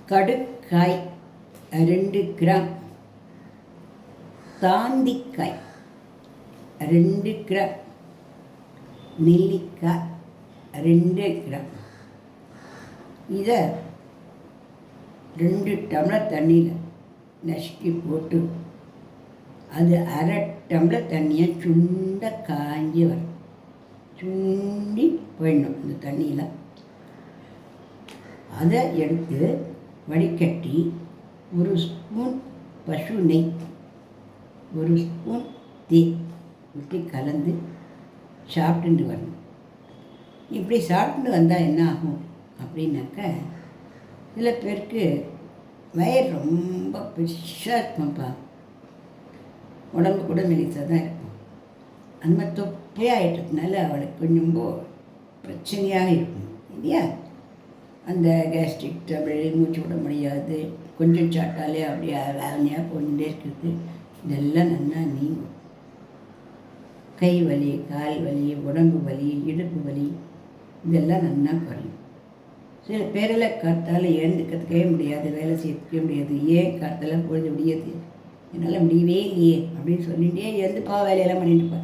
கடுக்காய் 2 gram, தாந்திக்காய் 2 gram, நெல்லிக்காய் 2 gram. இதை 2 டம்ளர் தண்ணியில் நசுக்கி போட்டு அது அரை டம்ளர் தண்ணியை சுண்ட காஞ்சி வரும். சுண்டி போயிடணும் அந்த தண்ணியில். அதை எடுத்து வடிகட்டி 1 ஸ்பூன் பசு நெய், 1 ஸ்பூன் தேன் ஊற்றி கலந்து சாப்பிட்டுட்டு வரணும். இப்படி சாப்பிட்டு வந்தால் என்ன ஆகும் அப்படின்னாக்க, சில பேருக்கு வயிறு ரொம்ப பெருசாக இருக்கும்ப்பா, உடம்பு கூட மெலிசாக தான் இருக்கும். அந்த மாதிரி தொப்பையாகிட்டதுனால அவளுக்கு கொஞ்சம் பிரச்சனையாக இருக்கும் இல்லையா? அந்த கேஸ்ட்ரிக் டபிள், மூச்சு விட முடியாது, கொஞ்சம் சாப்பிட்டாலே அப்படியே வேதனையாக போயிட்டே இருக்குது. இதெல்லாம் நல்லா நீங்கும். கை வலி, கால் வலி, உடம்பு வலி, இடுப்பு வலி இதெல்லாம் நல்லா குறையும். சில பேரில் காத்தால் எழுந்துக்கிறதுக்கே முடியாது, வேலை செய்யறதுக்கே முடியாது. ஏன் காத்தால் பொழுது முடியாது, என்னால் முடியவே இல்லையே அப்படின்னு சொல்லிகிட்டே எழுந்துப்பா வேலையெல்லாம் பண்ணிட்டுப்பா.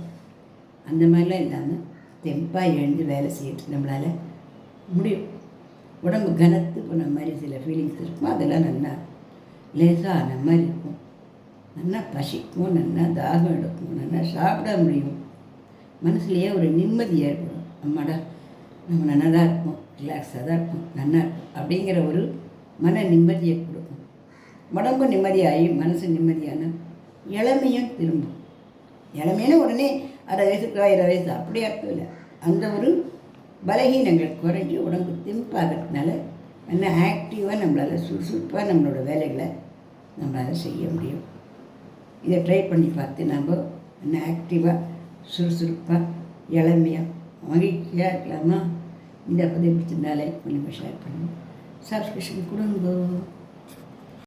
அந்த மாதிரிலாம் இல்லாமல் தெம்பாக எழுந்து வேலை செய்யறது நம்மளால் முடியும். உடம்பு கனத்து போன மாதிரி சில ஃபீலிங்ஸ் இருக்கும், அதெல்லாம் நல்லா லேசாக ஆன மாதிரி இருக்கும். நல்லா பசிக்கும், நல்லா தாகம் எடுக்கும், நல்லா சாப்பிட முடியும். மனசுலேயே ஒரு நிம்மதி ஏற்படும். அம்மாடா நம்ம நல்லா தான் இருக்கும், ரிலாக்ஸாக தான் இருக்கும், நல்லா இருக்கும் அப்படிங்கிற ஒரு மன நிம்மதியை கொடுக்கும். உடம்பு நிம்மதியாகி மனசு நிம்மதியான இளமையும் திரும்பும். இளமையான உடனே 60 வயசுக்கு 20 வயசு அப்படி அர்த்தம் இல்லை. அந்த ஒரு பலகீனங்கள் குறைஞ்சி உடம்பு திம்பாகிறதுனால நல்லா ஆக்டிவாக நம்மளால் சுறுசுறுப்பாக நம்மளோட வேலைகளை நம்மளால் செய்ய முடியும். இதை ட்ரை பண்ணி பார்த்து நம்ம நல்லா ஆக்டிவாக சுறுசுறுப்பாக இளமையாக மகிழ்ச்சியாக இருக்கலாமா? இதை பற்றி பிடிச்சிருந்தா லைக் பண்ணி ஷேர் பண்ணுங்கள், சப்ஸ்கிரிப்ஷன் கொடுங்க.